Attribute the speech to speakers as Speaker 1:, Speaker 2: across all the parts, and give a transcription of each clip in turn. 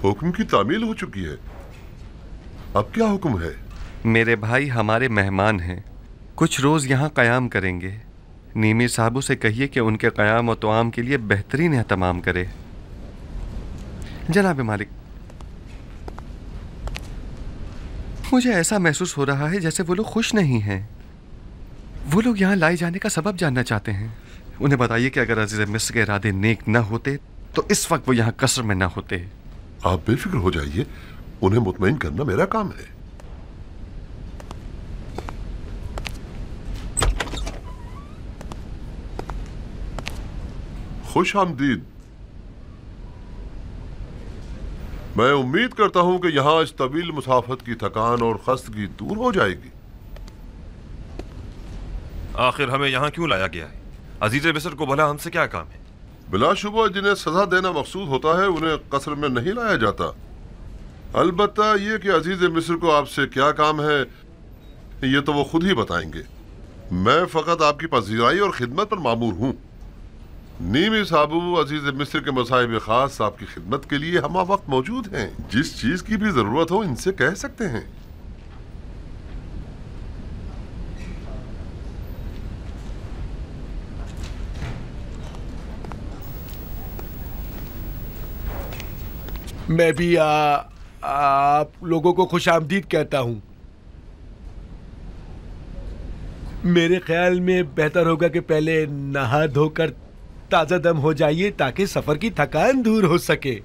Speaker 1: हुक्म की तामील हो चुकी है। अब क्या हुक्म है?
Speaker 2: मेरे भाई हमारे मेहमान हैं, कुछ रोज यहाँ क़याम करेंगे। नीमी साहबू से कहिए कि उनके क़याम और तोआम के लिए बेहतरीन एहतमाम करे। जनाब मालिक, मुझे ऐसा महसूस हो रहा है जैसे वो लोग खुश नहीं हैं। वो लोग यहाँ लाए जाने का सबब जानना चाहते हैं। उन्हें बताइए कि अगर अजीज़ मिस्र के इरादे नेक न होते तो इस वक्त वो यहाँ कसर में न होते।
Speaker 1: आप बेफिक्र हो जाइए, उन्हें मुतमईन करना मेरा काम है। खुश आमदीद। मैं उम्मीद करता हूं कि यहां इस तवील मुसाफत की थकान और खस्तगी दूर हो जाएगी।
Speaker 3: आखिर हमें यहाँ क्यों लाया गया है? अजीज मिस्र को भला हमसे क्या काम है?
Speaker 1: बिलाशुबा जिन्हें सजा देना मकसूद होता है उन्हें कसर में नहीं लाया जाता। अलबत्ता ये कि अजीज मिस्र को आपसे क्या काम है ये तो वो खुद ही बताएंगे। मैं फकत आपकी पजीराई और खिदमत पर मामूर हूँ। नीमी साहबू अजीज मिस्र के मसाइब खास आपकी खिदमत के लिए हम वक्त मौजूद हैं। जिस चीज की भी जरूरत हो इनसे कह सकते हैं।
Speaker 4: मैं भी आप लोगों को खुशामदीद कहता हूं। मेरे ख्याल में बेहतर होगा कि पहले नहा धोकर ताजा दम हो जाइए ताकि सफर की थकान दूर हो सके।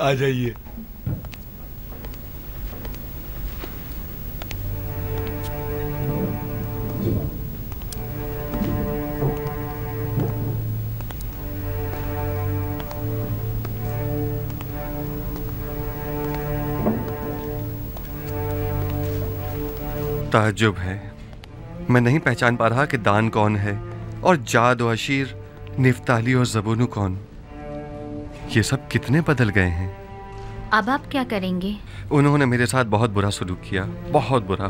Speaker 4: आ जाइए।
Speaker 2: ताज्जुब है, मैं नहीं पहचान पा रहा कि दान कौन है और जाद और अशीर, निफ्ताली और ज़बूनू कौन। ये सब कितने बदल गए हैं।
Speaker 5: अब आप क्या करेंगे?
Speaker 2: उन्होंने मेरे साथ बहुत बुरा सलूक किया, बहुत बुरा।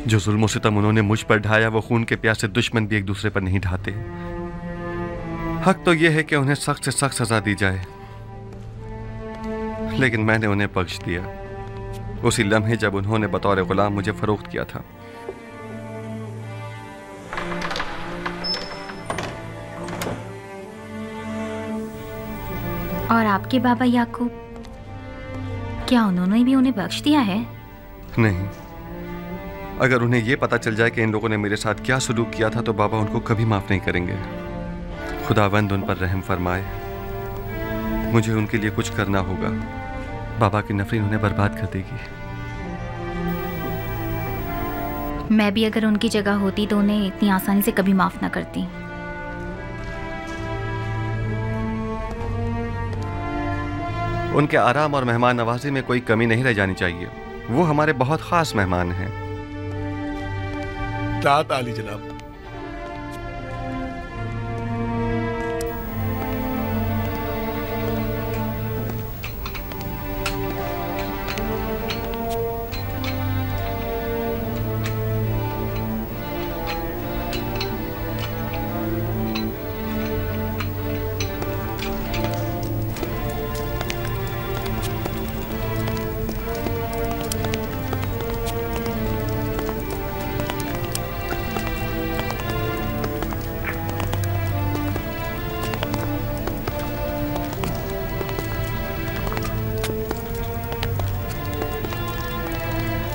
Speaker 2: जो जुल्म सितम उन्होंने मुझ पर ढाया वो खून के प्यासे दुश्मन भी एक दूसरे पर नहीं ढाते। हक तो यह है कि उन्हें सख्त से सख्त सजा दी जाए, लेकिन मैंने उन्हें बख्श दिया उसी लम्हे जब उन्होंने बतौर गुलाम मुझे फरोख्त किया था।
Speaker 5: और आपके बाबा याकूब, क्या उन्होंने भी उन्हें बख्श दिया है?
Speaker 2: नहीं, अगर उन्हें यह पता चल जाए कि इन लोगों ने मेरे साथ क्या सलूक किया था तो बाबा उनको कभी माफ नहीं करेंगे। खुदावंद उन पर रहम फरमाए। मुझे उनके लिए कुछ करना होगा। बाबा की नफरत उन्हें बर्बाद कर देगी।
Speaker 5: मैं भी अगर उनकी जगह होती तो उन्हें इतनी आसानी से कभी माफ ना करती।
Speaker 2: उनके आराम और मेहमान नवाजी में कोई कमी नहीं रह जानी चाहिए। वो हमारे बहुत खास मेहमान हैं।
Speaker 4: दात आली जनाब।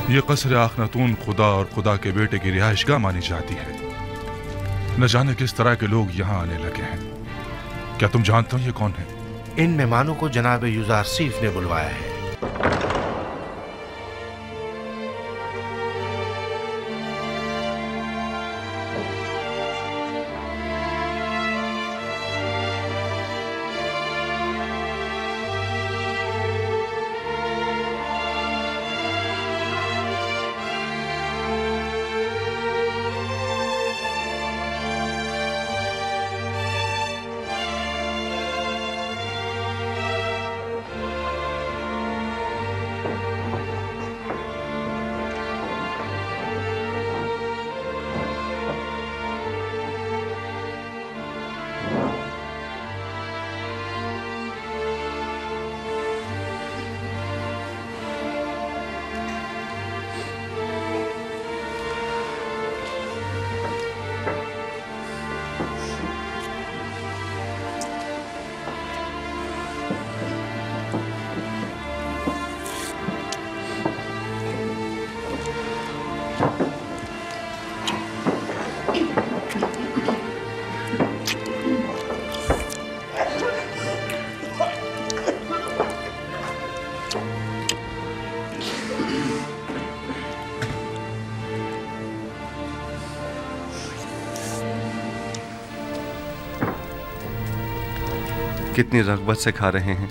Speaker 6: ये कसर आखनतून खुदा और खुदा के बेटे की रिहाइशगाह मानी जाती है। न जाने किस तरह के लोग यहाँ आने लगे हैं। क्या तुम जानते हो ये कौन है?
Speaker 7: इन मेहमानों को जनाब युजारसीफ ने बुलवाया है।
Speaker 2: कितनी रग़बत से खा रहे हैं।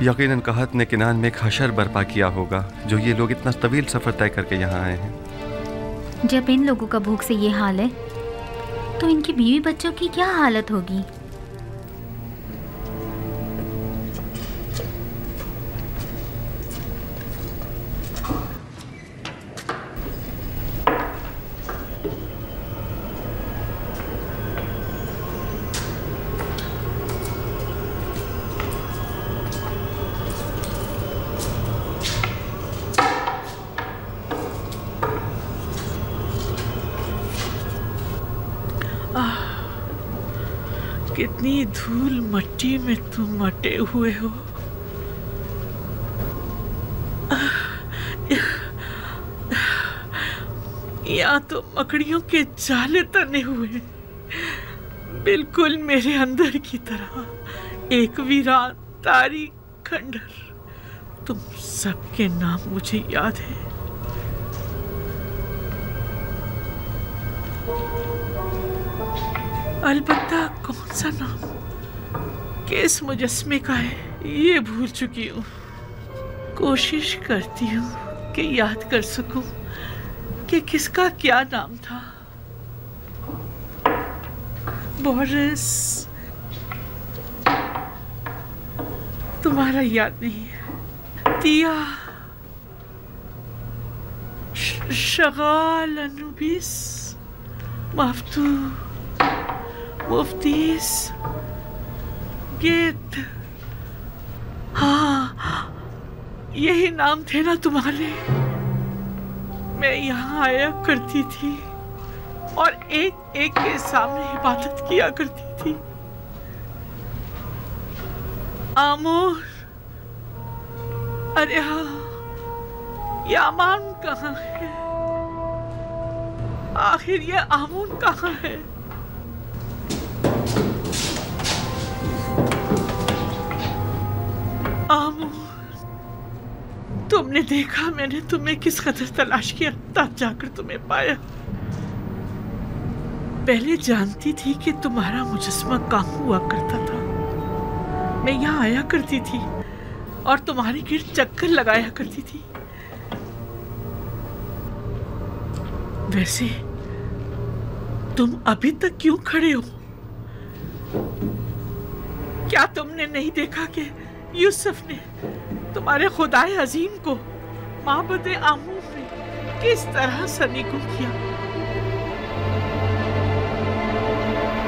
Speaker 2: यकीनन कहत ने किनान में एक हशर बर्पा किया होगा जो ये लोग इतना तवील सफर तय करके यहाँ आए हैं।
Speaker 5: जब इन लोगों का भूख से ये हाल है तो इनकी बीवी बच्चों की क्या हालत होगी।
Speaker 8: कितनी धूल मट्टी में तुम मटे हुए हो। यहाँ तो मकड़ियों के जाले तने हुए, बिल्कुल मेरे अंदर की तरह एक वीरान तारी खंडर। तुम सबके नाम मुझे याद है। अलबत्ता कौन सा नाम किस मुजस्मे का है ये भूल चुकी हूँ। कोशिश करती हूँ कि याद कर सकूं कि किसका क्या नाम था। बोरिस, तुम्हारा याद नहीं है। तिया, शगाल, अनुबिस, मफ्तू, मुफ्तीस, गेट। हाँ, यही नाम थे ना तुम्हारे। मैं यहाँ आया करती थी और एक एक के सामने इबादत किया करती थी। आमोर, अरे हाँ, ये अमान कहाँ है? आखिर ये आमून कहाँ है? आमोर, तुमने देखा मैंने तुम्हें किस कदर तलाश किया, तब जाकर तुम्हें पाया। पहले जानती थी कि तुम्हारा मुजस्मा कहाँ हुआ करता था। मैं यहाँ आया करती थी और तुम्हारे गिर्द चक्कर लगाया करती थी। वैसे तुम अभी तक क्यों खड़े हो? क्या तुमने नहीं देखा कि यूसुफ ने तुम्हारे खुदाए अजीम को माबद आमूर में किस तरह सनीगो किया?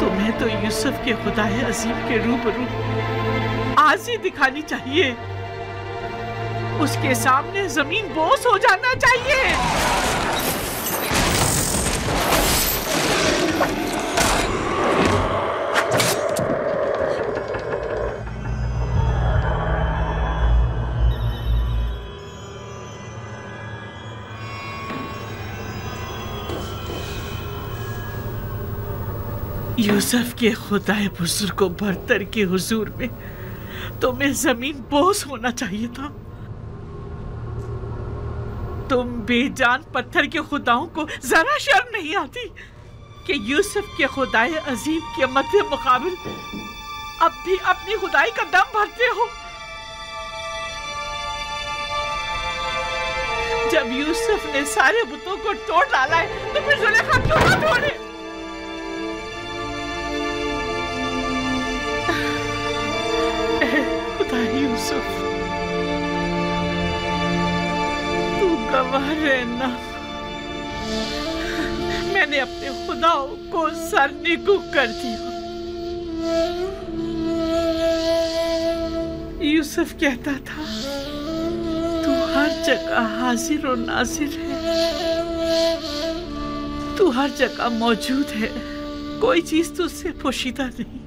Speaker 8: तुम्हें तो यूसुफ के खुदाए अजीम के रूबरू आजी दिखानी चाहिए। उसके सामने जमीन बोस हो जाना चाहिए। यूसुफ के खुदाए बुजुर्ग को बरतर के हुजूर में तुम्हें जमीन बोस होना चाहिए था। तुम बेजान पत्थर के खुदाओं को जरा शर्म नहीं आती कि यूसुफ के खुदाए अजीम के मध्य मुकाबिल अब भी अपनी खुदाई का दम भरते हो। जब यूसुफ ने सारे बुतों को तोड़ डाला है तो फिर जुलेखा क्यों ना तोड़े? खुदा यूसुफ, तू गवाह रहना। मैंने अपने खुदाओं को सरनिगू कर दिया। यूसुफ कहता था तू हर जगह हाजिर और नाजिर है, तू हर जगह मौजूद है, कोई चीज तुझसे पोशीदा नहीं।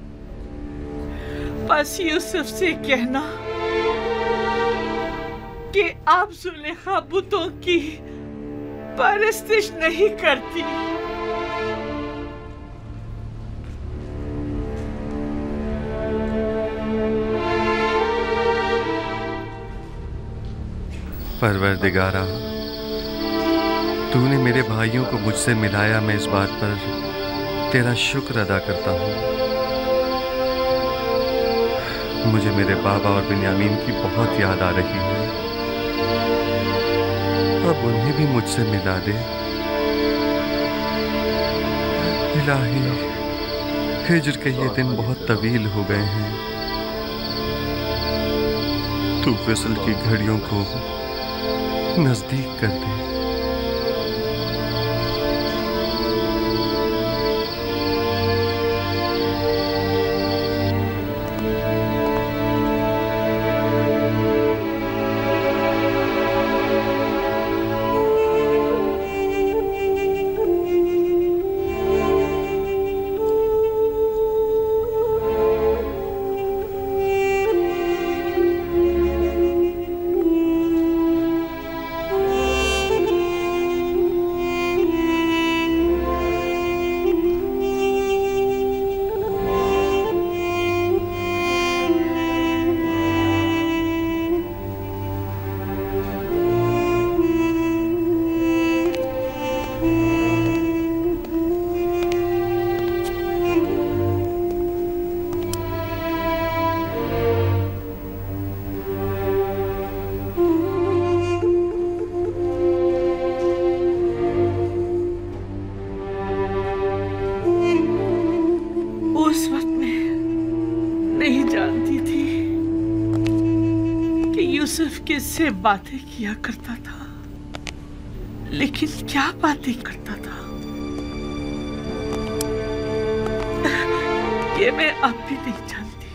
Speaker 8: बस यूसुफ से कहना कि आप जुलेखा बुतों की परस्तिश नहीं करती।
Speaker 2: परवरदिगारा, तूने मेरे भाइयों को मुझसे मिलाया। मैं इस बात पर तेरा शुक्र अदा करता हूँ। मुझे मेरे बाबा और बिन्यामीन की बहुत याद आ रही है। अब उन्हें भी मुझसे मिला दे। इलाही, हिज्र के ये दिन बहुत तवील हो गए हैं। तू विसल की घड़ियों को नजदीक कर दे।
Speaker 8: किससे बातें किया करता था, लेकिन क्या बातें करता था ये मैं अब भी नहीं जानती।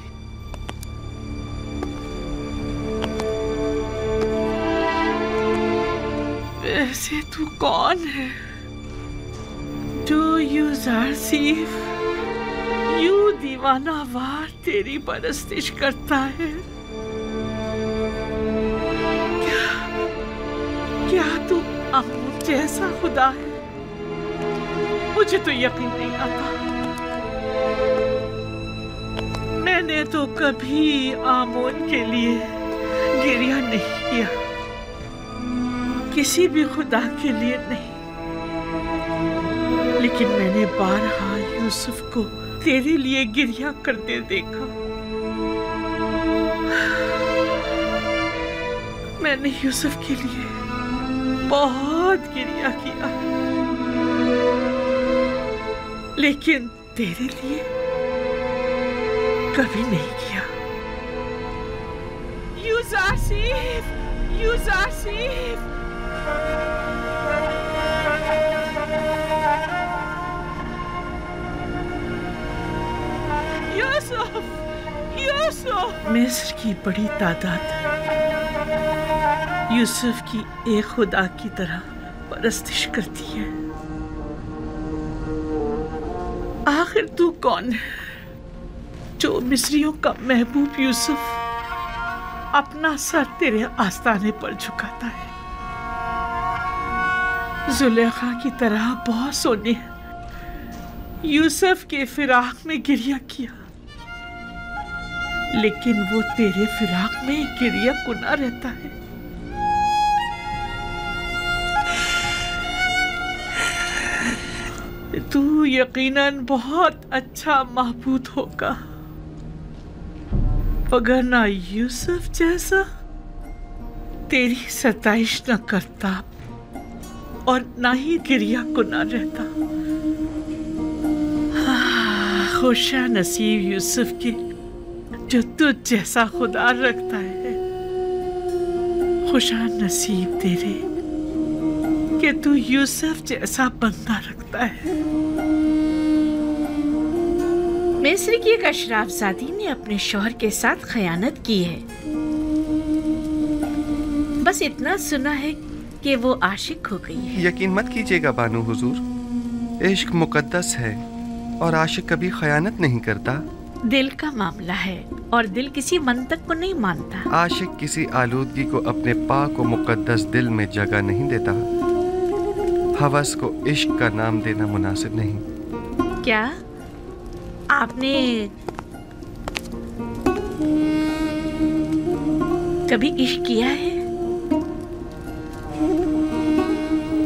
Speaker 8: वैसे तू कौन है जो यूज़ारसीफ यूं दीवाना वार तेरी परस्तिश करता है? क्या तू आमून जैसा खुदा है? मुझे तो यकीन नहीं आता। मैंने तो कभी आमून के लिए गिरिया नहीं किया, किसी भी खुदा के लिए नहीं, लेकिन मैंने बारहा यूसुफ को तेरे लिए गिरिया करते देखा। मैंने यूसुफ के लिए बहुत गिरिया किया, लेकिन तेरे लिए कभी नहीं किया। यूज़ारसीफ, यूज़ारसीफ, यूसुफ, यूसुफ। मिस्र की बड़ी तादाद यूसुफ की एक खुदा की तरह परस्तिश करती है। आखिर तू कौन है जो मिस्रियों का महबूब यूसुफ अपना सर तेरे आस्ताने पर झुकाता है? जुलेखा की तरह बहुत सोने यूसुफ के फिराक में गिरिया किया, लेकिन वो तेरे फिराक में गिरिया कुना रहता है। तू यकीनन बहुत अच्छा महबूद होगा, अगर ना यूसुफ जैसा तेरी सताइश न करता और ना ही गिरिया को ना रहता। खुशा नसीब यूसुफ के जो तुझ जैसा खुदा रखता है। खुशा नसीब तेरे कि तू यूसुफ जैसा बंदा रखता है।
Speaker 9: मिस्र की एक अशराफजादी ने अपने शौहर के साथ खयानत की है। बस इतना सुना है कि वो आशिक हो गई है।
Speaker 2: यकीन मत कीजिएगा बानो हुजूर, इश्क मुकद्दस है और आशिक कभी खयानत नहीं करता।
Speaker 9: दिल का मामला है और दिल किसी मंतक को नहीं मानता।
Speaker 2: आशिक किसी आलूदगी को अपने पाक और मुकद्दस दिल में जगह नहीं देता। हवस को इश्क का नाम देना मुनासिब नहीं।
Speaker 9: क्या आपने कभी इश्क किया है?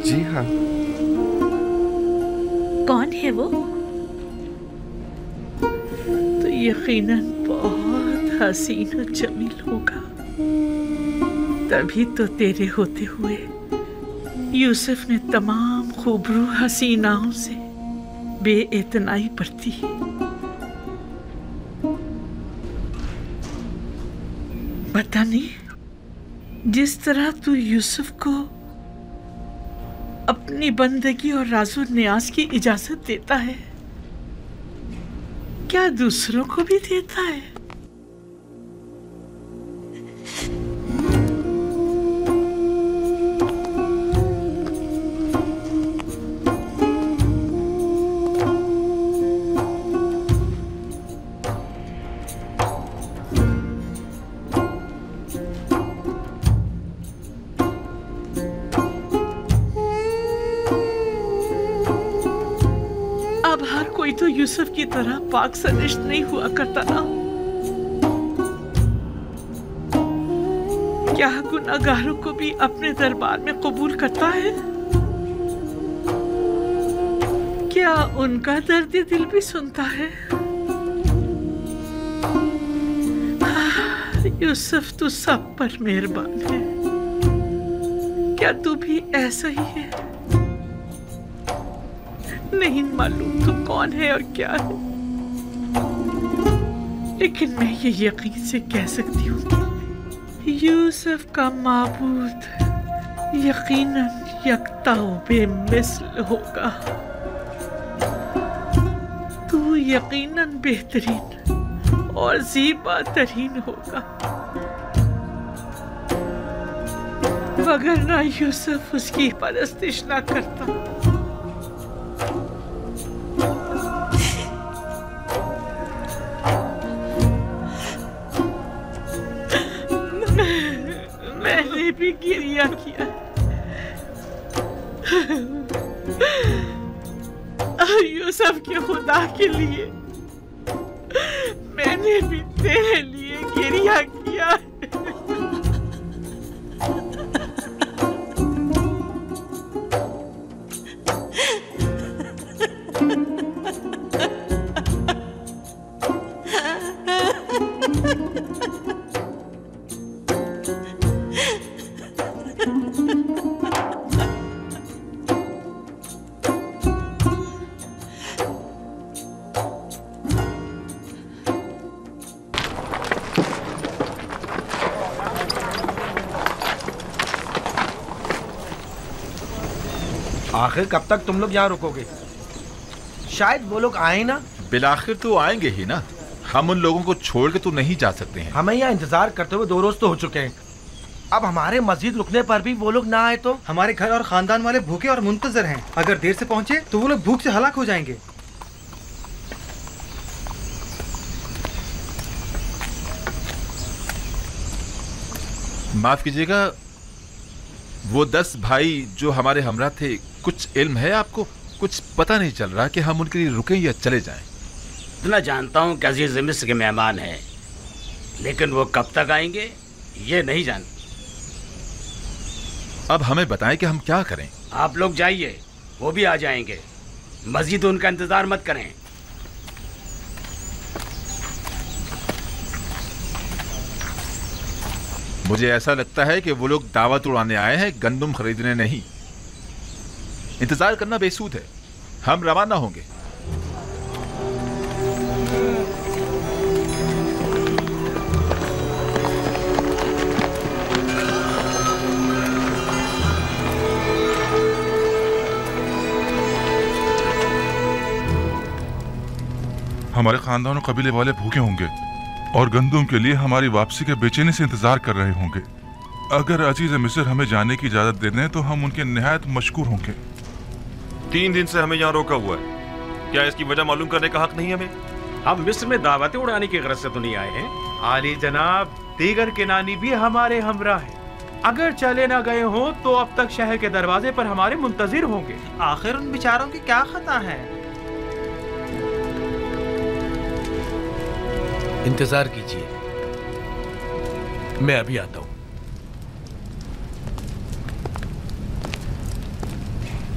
Speaker 2: जी हाँ।
Speaker 9: कौन है वो?
Speaker 8: तो यकीनन बहुत हसीन और जमील होगा, तभी तो तेरे होते हुए यूसुफ ने तमाम खूबरू हसीनाओं से बेइतनाई बरती। पता नहीं, जिस तरह तू यूसुफ को अपनी बंदगी और राजो न्याज की इजाजत देता है, क्या दूसरों को भी देता है? तो यूसुफ की तरह पाक सरिश्त नहीं हुआ करता ना। क्या गुनाहगारों को भी अपने दरबार में कबूल करता है? क्या उनका दर्द दिल भी सुनता है? यूसुफ तू सब पर मेहरबान है। क्या तू भी ऐसा ही है? नहीं मालूम तू कौन है और क्या है, लेकिन मैं ये यकीन से कह सकती हूँ कि यूसुफ का माबूद यकीनन यकता बेमिसल होगा। तू यकीनन बेहतरीन और ज़ीबा तरीन होगा, वगरना यूसुफ उसकी परस्तिश ना करता। मैंने भी गिरिया किया, यूसुफ के खुदा के लिए मैंने भी तेरे लिए गिरिया किया।
Speaker 4: आखिर कब तक तुम लोग यहाँ रुकोगे? शायद वो लोग आए ना।
Speaker 10: बिलाखिर तो आएंगे ही ना। हम उन लोगों को छोड़ के तो नहीं जा सकते हैं।
Speaker 4: हमें यहाँ इंतजार करते हुए 2 रोज तो हो चुके हैं। अब हमारे मस्जिद रुकने पर भी वो लोग ना आए तो?
Speaker 11: हमारे घर और खानदान वाले भूखे और मुंतजर हैं। अगर देर से पहुंचे तो वो लोग भूख से हलाक हो जाएंगे।
Speaker 10: माफ कीजिएगा, वो 10 भाई जो हमारे हमरा थे, कुछ इल्म है आपको? कुछ पता नहीं चल रहा कि हम उनके लिए रुकें या चले जाएं।
Speaker 12: इतना जानता हूँ कि अजीज मिस्र के मेहमान हैं, लेकिन वो कब तक आएंगे ये नहीं जानता।
Speaker 10: अब हमें बताएं कि हम क्या करें।
Speaker 12: आप लोग जाइए, वो भी आ जाएंगे। मस्जिद उनका इंतजार मत करें।
Speaker 10: मुझे ऐसा लगता है कि वो लोग दावत उड़ाने आए हैं, गंदुम खरीदने नहीं। इंतजार करना बेसूद है। हम रवाना होंगे।
Speaker 6: हमारे खानदान और कबीले वाले भूखे होंगे और गंदुम के लिए हमारी वापसी के बेचैनी से इंतजार कर रहे होंगे। अगर अजीज मिस्र हमें जाने की इजाजत दे दें तो हम उनके निहायत मशकूर होंगे।
Speaker 3: 3 दिन से हमें यहाँ रोका हुआ है। क्या इसकी वजह मालूम करने का हक नहीं हमें?
Speaker 13: हम मिस्र में दावतें उड़ाने की गरज से तो नहीं आए हैं। आली जनाब, दीगर किनानी भी हमारे हमरा है। अगर चले ना गए हो तो अब तक शहर के दरवाजे पर हमारे मुंतजिर होंगे।
Speaker 11: आखिर उन बेचारों की क्या खता है?
Speaker 4: इंतजार कीजिए, मैं अभी आता हूं।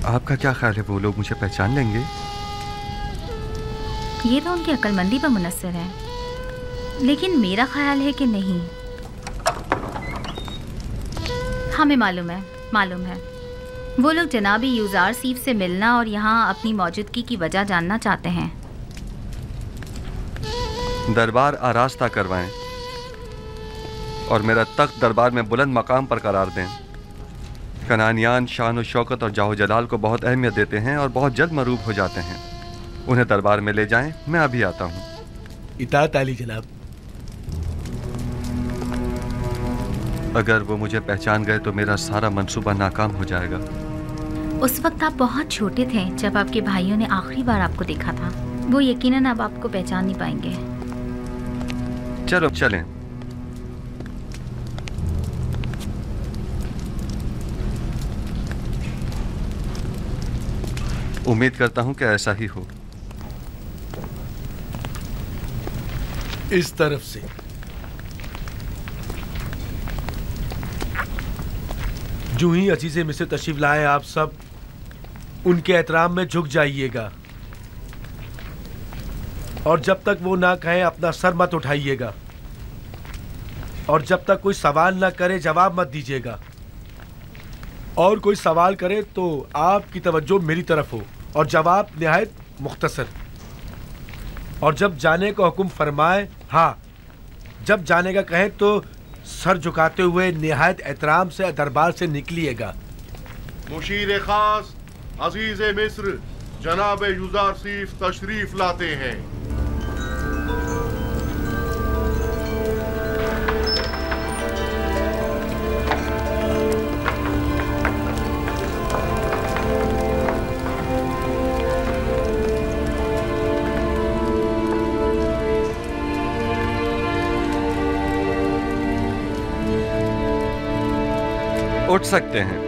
Speaker 2: आपका क्या ख्याल है, वो लोग मुझे पहचान लेंगे?
Speaker 5: ये तो उनकी अक्लमंदी पर मुनस्सिर है। लेकिन मेरा ख्याल है कि नहीं। हमें मालूम है वो लोग जनाबी यूजार सीफ से मिलना और यहाँ अपनी मौजूदगी की वजह जानना चाहते हैं।
Speaker 2: दरबार आरास्ता करवाएं और मेरा तख्त दरबार में बुलंद मकाम पर करार दें। कनानियान शान और शौकत और जाहो जलाल को बहुत अहमियत देते हैं और बहुत जल्द मरूब हो जाते हैं। उन्हें दरबार में ले जाएं, मैं अभी आता हूँ।
Speaker 4: इताअत आली जनाब।
Speaker 2: अगर वो मुझे पहचान गए तो मेरा सारा मंसूबा नाकाम हो जाएगा।
Speaker 5: उस वक्त आप बहुत छोटे थे जब आपके भाइयों ने आखिरी बार आपको देखा था। वो यकीनन अब आपको पहचान नहीं पाएंगे।
Speaker 2: चलो चलें। उम्मीद करता हूं कि ऐसा ही हो।
Speaker 4: इस तरफ से जो ही अजीज़े मिस्र तशरीफ लाए, आप सब उनके एहतराम में झुक जाइएगा और जब तक वो ना कहें अपना सर मत उठाइएगा और जब तक कोई सवाल ना करे जवाब मत दीजिएगा। और कोई सवाल करे तो आपकी तवज्जो मेरी तरफ हो और जवाब निहायत मुख्तसर। और जब जाने का हुक्म फरमाए, हाँ जब जाने का कहें तो सर झुकाते हुए निहायत एहतराम से दरबार से निकलिएगा।
Speaker 14: मुशीर खास अजीज मिस्र जनाब यूजार सीफ तशरीफ लाते हैं।
Speaker 2: उठ सकते हैं।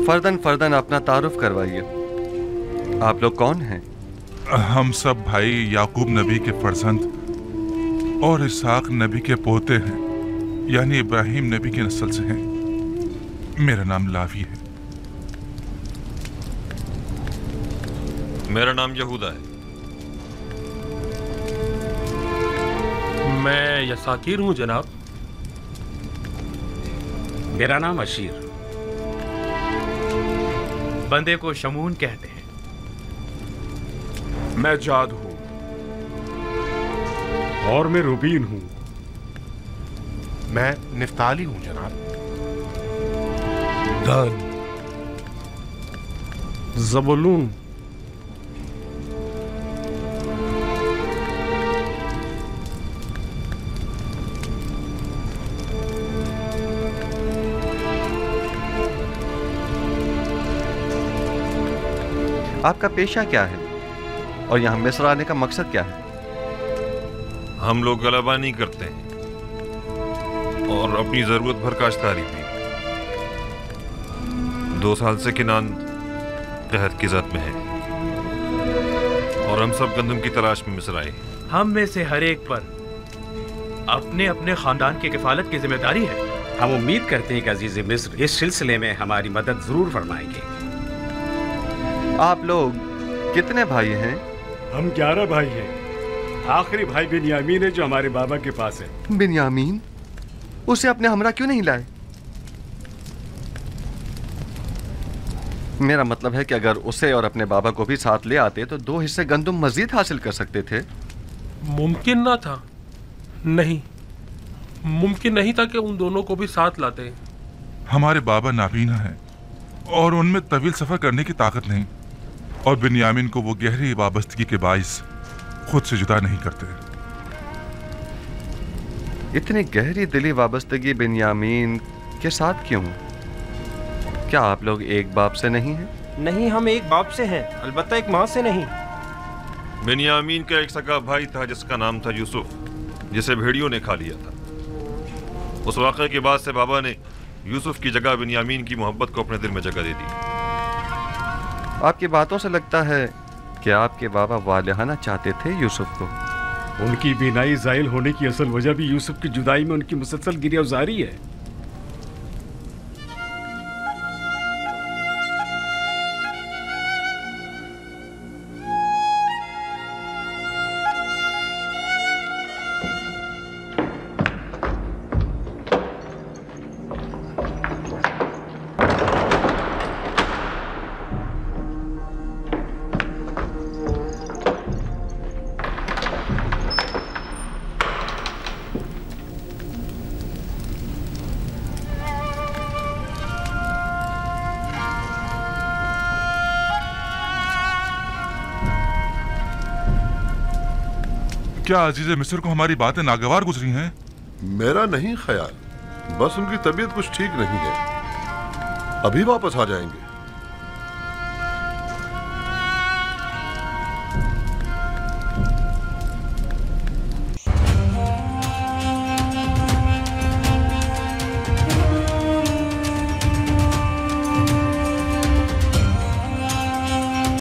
Speaker 2: फर्दन फर्दन अपना तारुफ करवाइए। आप लोग कौन हैं?
Speaker 6: हम सब भाई याकूब नबी के फर्जंद और इसहाक नबी के पोते हैं, यानी इब्राहिम नबी की नस्ल से हैं। मेरा नाम लावी है।
Speaker 3: मेरा नाम यहूदा है।
Speaker 13: मैं यसाकीर हूँ जनाब।
Speaker 12: मेरा नाम अशीर।
Speaker 13: बंदे को शमून कहते हैं।
Speaker 14: मैं जाद हूं।
Speaker 15: और मैं रुबीन हूं।
Speaker 7: मैं निफ्ताली हूं जनाब।
Speaker 15: दान। ज़बूलून।
Speaker 2: आपका पेशा क्या है और यहाँ मिस्र आने का मकसद क्या है?
Speaker 3: हम लोग गलबा नहीं करते हैं और अपनी जरूरत भर काश्तकारी भी। 2 साल से किनान कहत की जद में है और हम सब गंदम की तलाश में मिस्र आए।
Speaker 13: हम में से हर एक पर अपने अपने खानदान की किफालत की जिम्मेदारी है।
Speaker 12: हम उम्मीद करते हैं कि अजीज मिस्र इस सिलसिले में हमारी मदद जरूर फरमाएंगे।
Speaker 2: आप लोग कितने भाई हैं?
Speaker 15: हम 11 भाई हैं। आखिरी भाई बिन्यामीन है जो हमारे बाबा के पास है।
Speaker 2: बिन्यामीन? उसे अपने हमरा क्यों नहीं लाए? मेरा मतलब है कि अगर उसे और अपने बाबा को भी साथ ले आते तो 2 हिस्से गंदुम मजीद हासिल कर सकते थे।
Speaker 16: मुमकिन ना था। नहीं, मुमकिन नहीं था कि उन दोनों को भी साथ लाते।
Speaker 6: हमारे बाबा नाबीना हैं और उनमें तवील सफर करने की ताकत नहीं, और बिन्यामीन को वो गहरी वाबस्तगी के बाइस खुद से जुदा नहीं करते।
Speaker 2: इतनी गहरी दिली वाबस्तगी बिन्यामीन के साथ क्यों? क्या आप लोग एक बाप से नहीं हैं?
Speaker 17: नहीं, हम एक बाप से हैं, अलबत्ता एक माँ से नहीं।
Speaker 3: बिन्यामीन का एक सगा भाई था जिसका नाम था यूसुफ, जिसे भेड़ियों ने खा लिया था। उस वाक़े के बाद से बाबा ने यूसुफ की जगह बिन्यामीन की मोहब्बत को अपने दिल में जगह दे दी।
Speaker 2: आपकी बातों से लगता है कि आपके बाबा वालिहाना चाहते थे यूसुफ को।
Speaker 15: उनकी बीनाई ज़ाइल होने की असल वजह भी यूसुफ की जुदाई में उनकी मुसलसल गिरियाज़ारी है।
Speaker 6: क्या अजीज मिस्र को हमारी बातें नागवार गुजरी हैं?
Speaker 1: मेरा नहीं ख्याल, बस उनकी तबीयत कुछ ठीक नहीं है। अभी वापस आ जाएंगे।